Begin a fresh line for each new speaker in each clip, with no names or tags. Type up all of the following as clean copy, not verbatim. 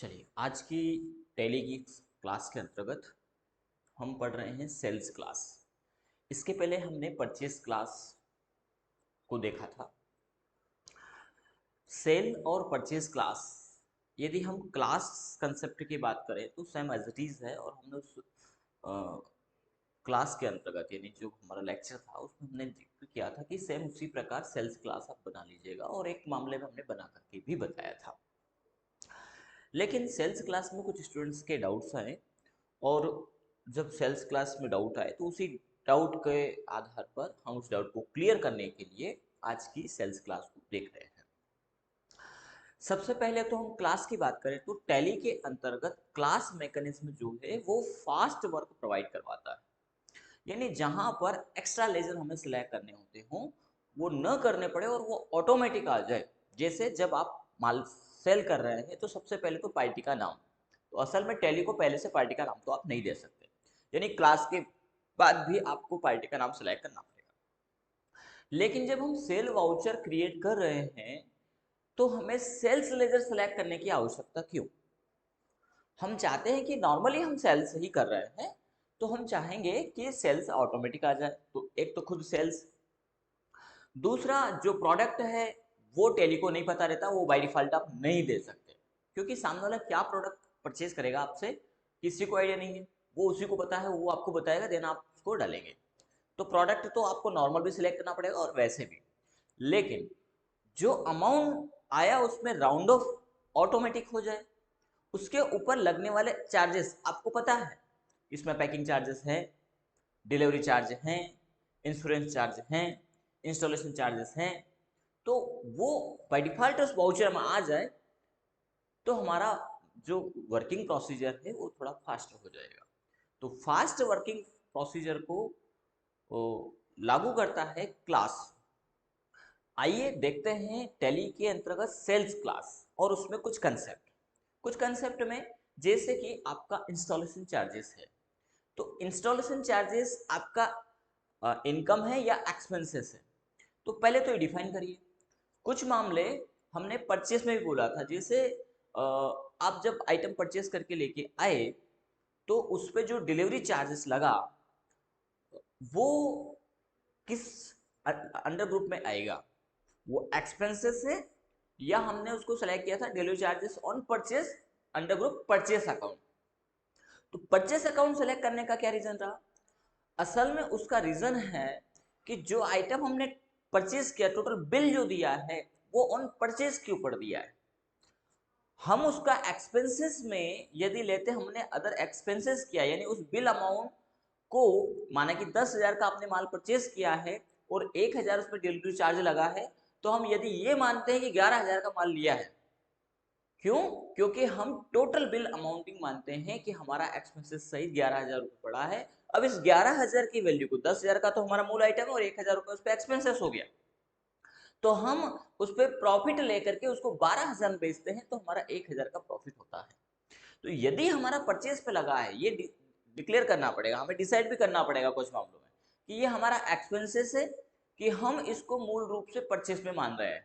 चलिए आज की टैली की क्लास के अंतर्गत हम पढ़ रहे हैं सेल्स क्लास। इसके पहले हमने परचेस क्लास को देखा था। सेल और परचेस क्लास, यदि हम क्लास कंसेप्ट की बात करें तो सेम एज इट इज़ है, और हमने उस क्लास के अंतर्गत यानी जो हमारा लेक्चर था उसमें हमने जिक्र किया था कि सेम उसी प्रकार सेल्स क्लास आप बना लीजिएगा, और एक मामले में हमने बना करके भी बताया था। लेकिन सेल्स क्लास में कुछ स्टूडेंट्स के डाउट्स आए, और जब सेल्स क्लास में डाउट आए तो उसी डाउट के आधार पर हम उस डाउट को क्लियर करने के लिए आज की सेल्स क्लास को देख रहे हैं। सबसे पहले तो हम क्लास की बात करें तो टैली के अंतर्गत क्लास मैकेनिज्म जो है वो फास्ट वर्क प्रोवाइड करवाता है। यानी जहां पर एक्स्ट्रा लेजर हमें सिलेक्ट करने होते हों वो न करने पड़े और वो ऑटोमेटिक आ जाए। जैसे जब आप माल सेल कर रहे हैं तो सबसे पहले तो पार्टी का नाम, तो असल में टैली को पहले से पार्टी का नाम तो आप नहीं दे सकते, यानी क्लास के बाद भी आपको पार्टी का नाम सेलेक्ट करना पड़ेगा। लेकिन जब हम सेल वाउचर क्रिएट कर रहे हैं तो हमें सेल्स लेजर सेलेक्ट करने की आवश्यकता क्यों? हम चाहते हैं कि नॉर्मली हम सेल्स ही कर रहे हैं, तो हम चाहेंगे कि सेल्स ऑटोमेटिक आ जाए। तो एक तो खुद सेल्स, दूसरा जो प्रोडक्ट है वो टैली को नहीं पता रहता, वो बाय डिफॉल्ट आप नहीं दे सकते, क्योंकि सामने वाला क्या प्रोडक्ट परचेज करेगा आपसे किसी को आइडिया नहीं है। वो उसी को पता है, वो आपको बताएगा, देन आप उसको डालेंगे। तो प्रोडक्ट तो आपको नॉर्मल भी सिलेक्ट करना पड़ेगा और वैसे भी। लेकिन जो अमाउंट आया उसमें राउंड ऑफ ऑटोमेटिक हो जाए, उसके ऊपर लगने वाले चार्जेस आपको पता है, इसमें पैकिंग चार्जेस हैं, डिलीवरी चार्ज हैं, इंश्योरेंस चार्ज हैं, इंस्टॉलेशन चार्जेस हैं, तो वो बाय डिफॉल्ट उस वाउचर में आ जाए तो हमारा जो वर्किंग प्रोसीजर है वो थोड़ा फास्ट हो जाएगा। तो फास्ट वर्किंग प्रोसीजर को ओ, लागू करता है क्लास। आइए देखते हैं टैली के अंतर्गत सेल्स क्लास और उसमें कुछ कंसेप्ट में, जैसे कि आपका इंस्टॉलेशन चार्जेस है। तो इंस्टॉलेशन चार्जेस आपका इनकम है या एक्सपेंसेस है? तो पहले तो ये डिफाइन करिए। कुछ मामले हमने परचेस में भी बोला था, जैसे आप जब आइटम परचेस करके लेके आए तो उस पर जो डिलीवरी चार्जेस लगा वो किस अंडर ग्रुप में आएगा? वो एक्सपेंसेस है, या हमने उसको सेलेक्ट किया था delivery charges on purchase under group purchase account. तो परचेस अकाउंट सेलेक्ट करने का क्या रीजन रहा? असल में उसका रीजन है कि जो आइटम हमने परचेज किया, टोटल बिल जो दिया है वो ऑन परचेज के ऊपर दिया है। हम उसका एक्सपेंसेस में यदि लेते, हमने अदर एक्सपेंसेस किया, यानी उस बिल अमाउंट को, माना कि 10,000 का आपने माल परचेज किया है और 1,000 उस पर डिलीवरी चार्ज लगा है, तो हम यदि ये मानते हैं कि 11,000 का माल लिया है। क्यों? क्योंकि हम टोटल बिल अमाउंटिंग मानते हैं कि हमारा एक्सपेंसेस सही 11,000 रुपये पड़ा है। अब इस 11,000 की वैल्यू को, 10,000 का तो हमारा मूल आइटम है और 1,000 रुपये उस पर एक्सपेंसेस हो गया, तो हम उस पर प्रॉफिट लेकर के उसको 12,000 बेचते हैं, तो हमारा 1,000 का प्रॉफिट होता है। तो यदि हमारा परचेज पे लगा है, ये डिक्लेयर करना पड़ेगा, हमें डिसाइड भी करना पड़ेगा कुछ मामलों में कि ये हमारा एक्सपेंसेस है कि हम इसको मूल रूप से परचेज में मान रहे हैं।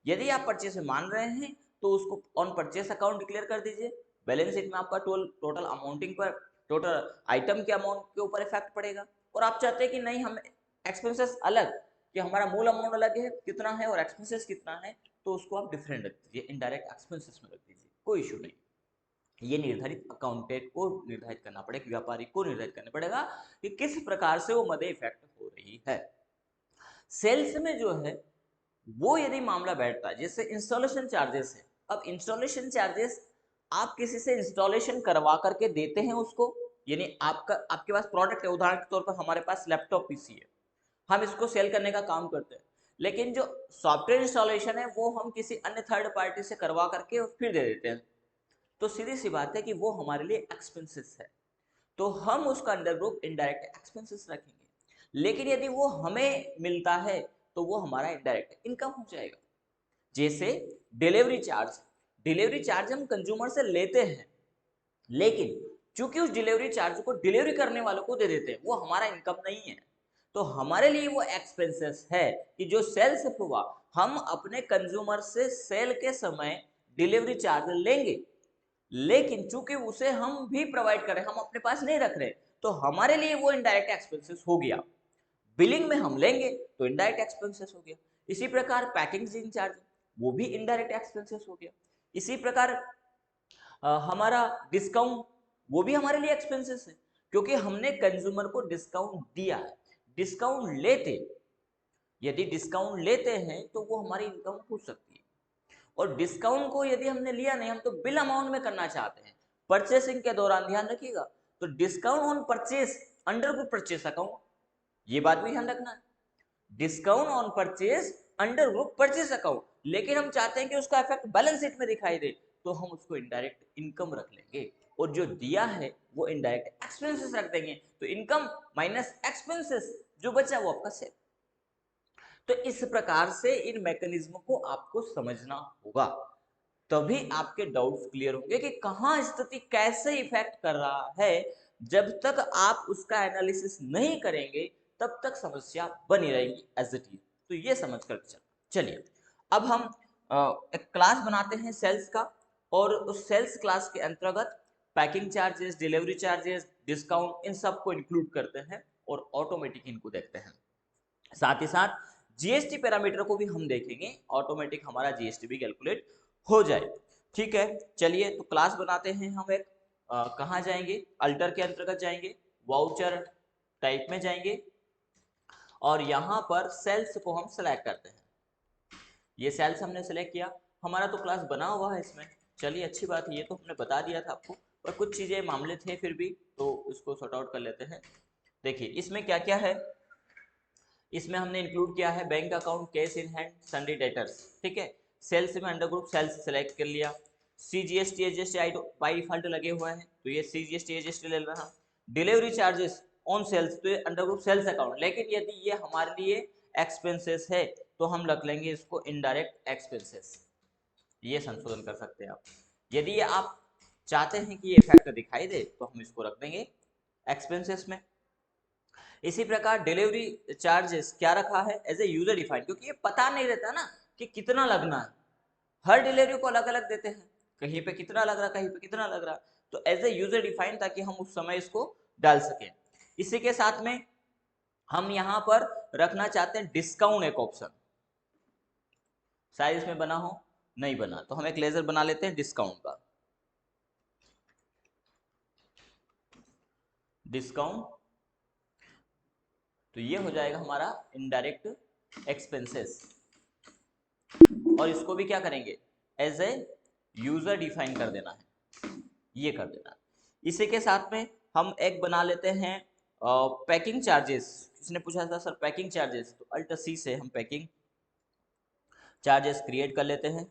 यदि आप परचेज में मान रहे हैं तो उसको ऑन परचेस अकाउंट डिक्लेयर कर दीजिए। बैलेंस शीट में आपका टोटल अमाउंटिंग पर, टोटल आइटम के अमाउंट के ऊपर इफेक्ट पड़ेगा। और आप चाहते हैं कि नहीं, हम एक्सपेंसेस अलग, कि हमारा मूल अमाउंट अलग है कितना है और एक्सपेंसेस कितना है, तो उसको आप डिफरेंट रख दीजिए, इनडायरेक्ट एक्सपेंसेस में रख दीजिए, कोई इशू नहीं। ये निर्धारित अकाउंटेंट को निर्धारित करना पड़ेगा, व्यापारी को निर्धारित करना पड़ेगा कि किस प्रकार से वो मदे इफेक्ट हो रही है। सेल्स में जो है वो यदि मामला बैठता है, जैसे इंस्टॉलेशन चार्जेस है। अब इंस्टॉलेशन चार्जेस आप किसी से इंस्टॉलेशन करवा करके देते हैं उसको, यानी आपके पास प्रोडक्ट है, उदाहरण के तौर पर हमारे पास लैपटॉप पीसी है, हम इसको सेल करने का काम करते हैं, लेकिन जो सॉफ्टवेयर इंस्टॉलेशन है वो हम किसी अन्य थर्ड पार्टी से करवा करके फिर दे देते हैं। तो सीधी सी बात है कि वो हमारे लिए एक्सपेंसेस है, तो हम उसका अंडर ग्रुप इनडायरेक्ट एक्सपेंसेस रखेंगे। लेकिन यदि वो हमें मिलता है तो वो हमारा इनडायरेक्ट इनकम हो जाएगा। जैसे डिलीवरी चार्ज हम कंज्यूमर से लेते हैं, लेकिन चूंकि उस डिलीवरी चार्ज को डिलीवरी करने वालों को दे देते हैं, वो हमारा इनकम नहीं है, तो हमारे लिए वो एक्सपेंसेस है कि जो सेल से हुआ, हम अपने कंज्यूमर से सेल के समय डिलीवरी चार्ज लेंगे। लेकिन चूंकि उसे हम भी प्रोवाइड कर रहे हैं, हम अपने पास नहीं रख रहे, तो हमारे लिए वो इनडायरेक्ट एक्सपेंसेस हो गया। बिलिंग में हम लेंगे तो इनडायरेक्ट एक्सपेंसेस हो गया। इसी प्रकार पैकेजिंग चार्ज, वो भी इनडायरेक्ट एक्सपेंसेस हो गया। इसी प्रकार हमारा डिस्काउंट, वो भी हमारे लिए एक्सपेंसेस है, क्योंकि हमने कंज्यूमर को डिस्काउंट दिया है। डिस्काउंट लेते, यदि डिस्काउंट लेते हैं तो वो हमारी इनकम हो सकती है। और डिस्काउंट को यदि हमने लिया नहीं, हम तो बिल अमाउंट में करना चाहते हैं परचेसिंग के दौरान, ध्यान रखिएगा, तो discount on purchase under group purchase account, ये बात भी ध्यान रखना है। Discount on purchase under group purchase account, लेकिन हम चाहते हैं कि उसका इफेक्ट बैलेंस शीट में दिखाई दे, तो हम उसको इनडायरेक्ट इनकम रख लेंगे, और जो दिया है वो इनडायरेक्ट एक्सपेंसेस रख देंगे। तो इनकम माइनस एक्सपेंसेस, जो बचा वो आपका सेव। तो इस प्रकार से इन मैकेनिज्म को आपको समझना होगा, तभी आपके डाउट्स क्लियर होंगे कि कहां स्थिति कैसे इफेक्ट कर रहा है। जब तक आप उसका एनालिसिस नहीं करेंगे तब तक समस्या बनी रहेगी एज इट इज। तो ये समझ कर चलिए, अब हम एक क्लास बनाते हैं सेल्स का, और उस सेल्स क्लास के अंतर्गत packing charges, delivery charges, discount, इन सब को इंक्लूड करते हैं और ऑटोमेटिक इनको देखते हैं। साथ ही साथ जीएसटी पैरामीटर को भी हम देखेंगे, ऑटोमेटिक हमारा जीएसटी भी कैलकुलेट हो जाए। ठीक है, चलिए तो क्लास बनाते हैं हम एक, कहाँ जाएंगे, अल्टर के अंतर्गत जाएंगे, वाउचर टाइप में जाएंगे, और यहाँ पर सेल्स को हम सेलेक्ट करते हैं। ये सेल्स हमने सेलेक्ट किया, हमारा तो क्लास बना हुआ है इसमें। चलिए अच्छी बात है, ये तो हमने बता दिया था आपको, पर कुछ चीज़ें मामले थे फिर भी, तो इसको सॉर्ट आउट कर लेते हैं। देखिए इसमें क्या क्या है, इसमें हमने इंक्लूड किया है bank account, cash in hand, Sunday debtors. ठीक है, सेल्स में अंडर ग्रुप सेल्स सेलेक्ट कर लिया। CGST AGST I by default लगे हुए हैं, तो ये सीजीएसटी एजीएसटी ले रहा। डिलीवरी चार्जेस ऑन सेल्स, तो ये अंडर ग्रुप सेल्स अकाउंट, लेकिन यदि ये हमारे लिए एक्सपेंसेस है तो हम रख लेंगे इसको इनडायरेक्ट एक्सपेंसेस। ये संशोधन कर सकते हैं आप। यदि ये आप चाहते हैं कि ये इफेक्ट दिखाई दे तो हम इसको रख देंगे एक्सपेंसेस में। इसी प्रकार डिलीवरी चार्जेस क्या रखा है, एज ए यूजर डिफाइंड, क्योंकि ये पता नहीं रहता ना कि कितना लगना है, हर डिलीवरी को अलग अलग देते हैं, कहीं पे कितना लग रहा, कहीं पे कितना लग रहा, तो एज ए यूजर डिफाइंड, ताकि हम उस समय इसको डाल सकें। इसी के साथ में हम यहाँ पर रखना चाहते हैं डिस्काउंट एक ऑप्शन, शायद इसमें बना हो, नहीं बना, तो हम एक लेजर बना लेते हैं डिस्काउंट का। डिस्काउंट, तो ये हो जाएगा हमारा इनडायरेक्ट एक्सपेंसेस, और इसको भी क्या करेंगे, एज ए यूजर डिफाइन कर देना है, ये कर देना है। इसी के साथ में हम एक बना लेते हैं पैकिंग चार्जेस। किसने पूछा था सर पैकिंग चार्जेस, तो अल्ट सी से हम पैकिंग चार्जेस क्रिएट कर लेते हैं।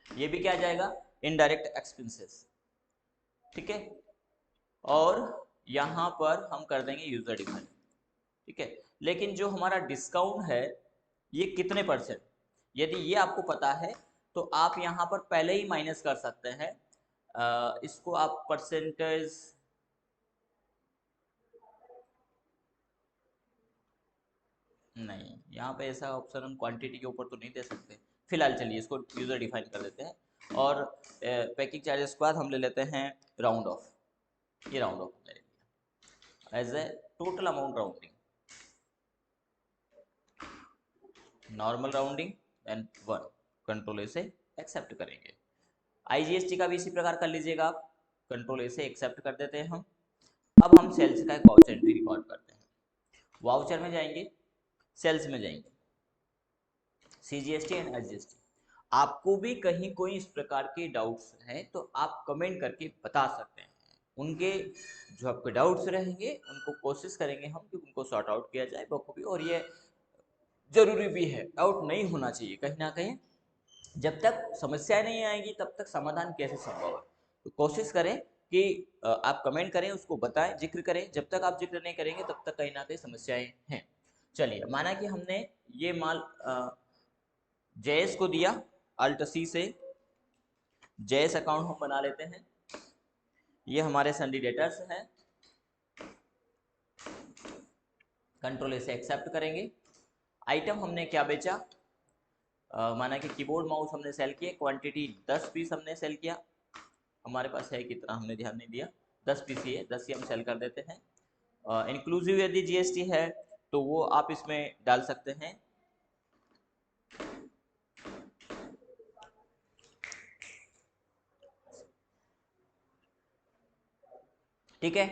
ये भी क्या जाएगा, इनडायरेक्ट एक्सपेंसेस। ठीक है, और यहाँ पर हम कर देंगे यूजर डिफाइन। ठीक है, लेकिन जो हमारा डिस्काउंट है ये कितने परसेंट, यदि ये आपको पता है तो आप यहाँ पर पहले ही माइनस कर सकते हैं। इसको आप परसेंटेज, नहीं यहाँ पे ऐसा ऑप्शन हम क्वांटिटी के ऊपर तो नहीं दे सकते फिलहाल। चलिए इसको यूजर डिफाइन कर देते हैं, और पैकिंग चार्जेस के बाद हम ले लेते हैं राउंड ऑफ। ये राउंड ऑफ ले लिया as a total amount rounding, normal rounding and 1, control A से एक्सेप्ट करेंगे। आईजीएसटी का भी इसी प्रकार कर लीजिएगा आप, कंट्रोल ए से एक्सेप्ट कर देते हैं हम। अब हम सेल्स का एक वाउचर एंट्री रिकॉर्ड करते हैं। वाउचर में जाएंगे, सेल्स में जाएंगे, सीजीएसटी एंड एसजीएसटी। आपको भी कहीं कोई इस प्रकार के डाउट्स हैं तो आप कमेंट करके बता सकते हैं। उनके जो आपके डाउट्स रहेंगे उनको कोशिश करेंगे हम कि उनको सॉर्ट आउट किया जाए बखूबी, और ये जरूरी भी है, डाउट नहीं होना चाहिए कहीं ना कहीं। जब तक समस्याएं नहीं आएगी तब तक समाधान कैसे संभव है। तो कोशिश करें कि आप कमेंट करें, उसको बताएं, जिक्र करें। जब तक आप जिक्र नहीं करेंगे तब तक कहीं ना कहीं समस्याएं हैं। चलिए माना कि हमने ये माल जयस को दिया, अल्ट सी से जयस अकाउंट हम बना लेते हैं। ये हमारे सन्डी डेटर्स हैं, कंट्रोल से एक्सेप्ट करेंगे। आइटम हमने क्या बेचा, माना कि कीबोर्ड माउस हमने सेल किए, क्वांटिटी 10 पीस हमने सेल किया, हमारे पास है कितना हमने ध्यान नहीं दिया, 10 पीस ही है, 10 ही हम सेल कर देते हैं। इंक्लूसिव यदि जीएसटी है तो वो आप इसमें डाल सकते हैं। ठीक है,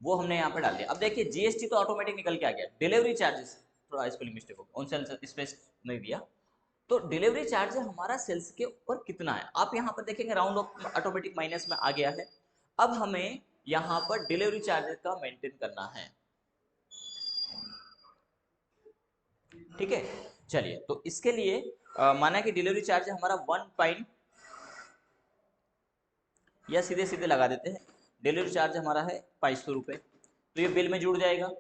वो हमने यहाँ पे डाल दिया। अब देखिए जीएसटी तो ऑटोमेटिक निकल के आ गया। डिलीवरी चार्जेस, थोड़ा स्पेलिंग मिस्टेक हो, ऑन सेल स्पेस नहीं दिया, तो डिलीवरी चार्ज हमारा सेल्स के ऊपर कितना है, आप यहाँ पर देखेंगे राउंड ऑफ ऑटोमेटिक माइनस में आ गया है। अब हमें यहाँ पर डिलीवरी चार्जेस का मेंटेन करना है। ठीक है, चलिए तो इसके लिए माना कि डिलीवरी चार्ज हमारा 1 पॉइंट, या सीधे सीधे लगा देते हैं, डिलीवरी चार्ज हमारा है 500 रुपये, तो ये बिल में जुड़ जाएगा।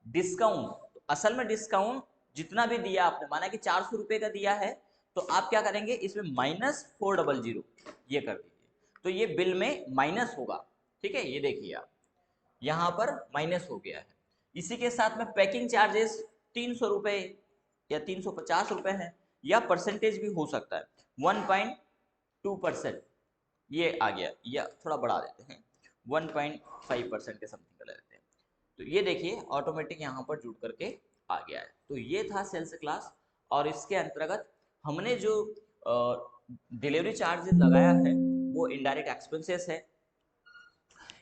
डिस्काउंट, तो असल में डिस्काउंट जितना भी दिया आपने, माना कि 400 रुपये का दिया है, तो आप क्या करेंगे इसमें -400 ये कर दीजिए, तो ये बिल में माइनस होगा। ठीक है, ये देखिए आप यहाँ पर माइनस हो गया है। इसी के साथ में पैकिंग चार्जेस 300 रुपये या 350 रुपये है, या परसेंटेज भी हो सकता है, 1.2% ये आ गया, या थोड़ा बढ़ा देते हैं 1.5% के समथिंग का ले लेते हैं। तो ये देखिए ऑटोमेटिक यहाँ पर जुड़ करके आ गया है। तो ये था सेल्स क्लास, और इसके अंतर्गत हमने जो डिलीवरी चार्ज लगाया है वो इनडायरेक्ट एक्सपेंसेस है।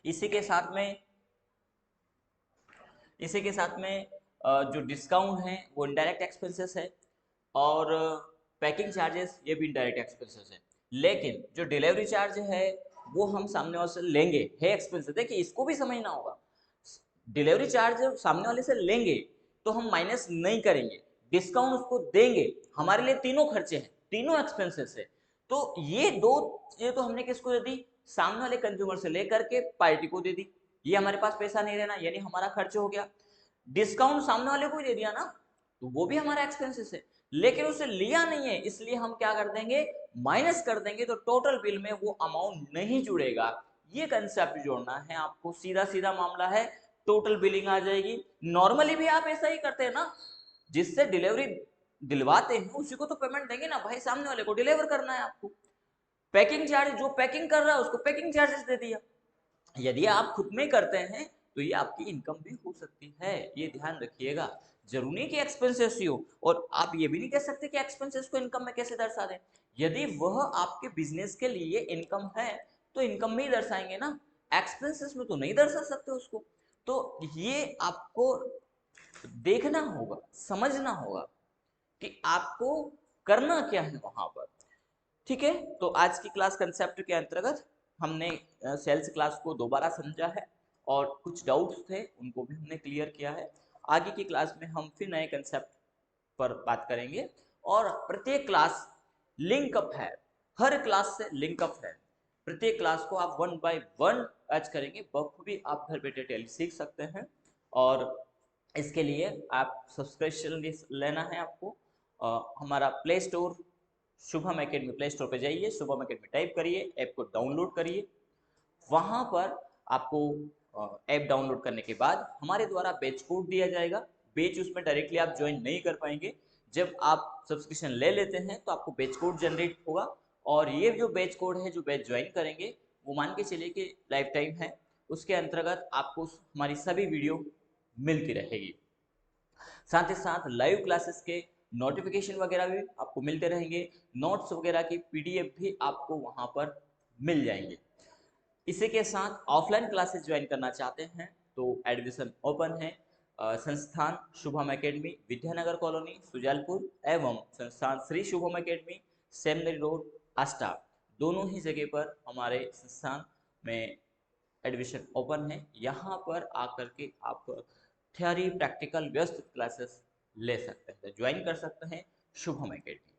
इसी के साथ में जो डिस्काउंट है वो इनडायरेक्ट एक्सपेंसेस है, और पैकिंग चार्जेस ये भी इनडायरेक्ट एक्सपेंसेस है। लेकिन जो डिलीवरी चार्ज है वो हम सामने वाले से लेंगे, है एक्सपेंसेस। देखिए इसको भी समझना होगा, डिलीवरी चार्ज सामने वाले से लेंगे तो हम माइनस नहीं करेंगे, डिस्काउंट उसको देंगे, हमारे लिए तीनों खर्चे हैं, तीनों एक्सपेंसेस है। तो ये दो चीजें तो हमने किसको दे दी, सामने वाले कंज्यूमर से लेकर के पार्टी को दे दी। ये हमारे पास पैसा नहीं रहना, यानी हमारा खर्च हो गया। डिस्काउंट सामने वाले को ही दे दिया ना, तो वो भी हमारा एक्सपेंसेस है, लेकिन उसे लिया नहीं है, इसलिए हम क्या कर देंगे, माइनस कर देंगे, तो टोटल बिल में वो अमाउंट नहीं जुड़ेगा। ये कंसेप्ट जोड़ना है आपको, सीधा सीधा मामला है, टोटल बिलिंग आ जाएगी। नॉर्मली भी आप ऐसा ही करते हैं ना, जिससे डिलीवरी दिलवाते हैं उसी को तो पेमेंट देंगे ना भाई, सामने वाले को डिलीवर करना है आपको। पैकिंग चार्ज, जो पैकिंग कर रहा है उसको पैकिंग चार्जेस दे दिया। यदि आप खुद में करते हैं तो ये आपकी इनकम भी हो सकती है, ये ध्यान रखिएगा। जरूरी नहीं कि एक्सपेंसेस ही हो, और आप ये भी नहीं कह सकते कि एक्सपेंसेस को इनकम में कैसे दर्शा दें। यदि वह आपके बिजनेस के लिए इनकम है तो इनकम में ही दर्शाएंगे ना, एक्सपेंसेस में तो नहीं दर्शा सकते उसको। तो ये आपको देखना होगा, समझना होगा कि आपको करना क्या है वहां पर। ठीक है, तो आज की क्लास कंसेप्ट के अंतर्गत हमने सेल्स क्लास को दोबारा समझा है, और कुछ डाउट्स थे उनको भी हमने क्लियर किया है। आगे की क्लास में हम फिर नए कंसेप्ट पर बात करेंगे, और प्रत्येक क्लास लिंकअप है, हर क्लास से लिंकअप है। प्रत्येक क्लास को आप 1 बाय 1 आज करेंगे, बखूबी आप घर बैठे टैली सीख सकते हैं। और इसके लिए आप सब्सक्रिप्शन लेना है आपको। हमारा play store Shubham academy, play store पे जाइए, शुभम एकेडमी टाइप करिए, ऐप को डाउनलोड करिए। वहाँ पर आपको ऐप डाउनलोड करने के बाद हमारे द्वारा बैच कोड दिया जाएगा। बैच उसमें डायरेक्टली आप ज्वाइन नहीं कर पाएंगे, जब आप सब्सक्रिप्शन ले लेते हैं तो आपको बैच कोड जनरेट होगा, और ये जो बैच कोड है, जो बैच ज्वाइन करेंगे वो मान के चलिए कि लाइफ टाइम है, उसके अंतर्गत आपको हमारी सभी वीडियो मिलती रहेगी। साथ ही साथ लाइव क्लासेस के नोटिफिकेशन वगैरह भी आपको मिलते रहेंगे, नोट्स वगैरह की पीडीएफ भी आपको वहां पर मिल जाएंगे। इसी के साथ ऑफलाइन क्लासेस ज्वाइन करना चाहते हैं तो एडमिशन ओपन है। संस्थान शुभम एकेडमी, विद्यानगर कॉलोनी, सुजालपुर, एवं संस्थान Shri Shubham academy, seminary road, Ashta, दोनों ही जगह पर हमारे संस्थान में एडमिशन ओपन है। यहाँ पर आकर के आप थ्योरी प्रैक्टिकल व्यस्त क्लासेस ले सकते हैं, ज्वाइन कर सकते हैं शुभम एकेडमी।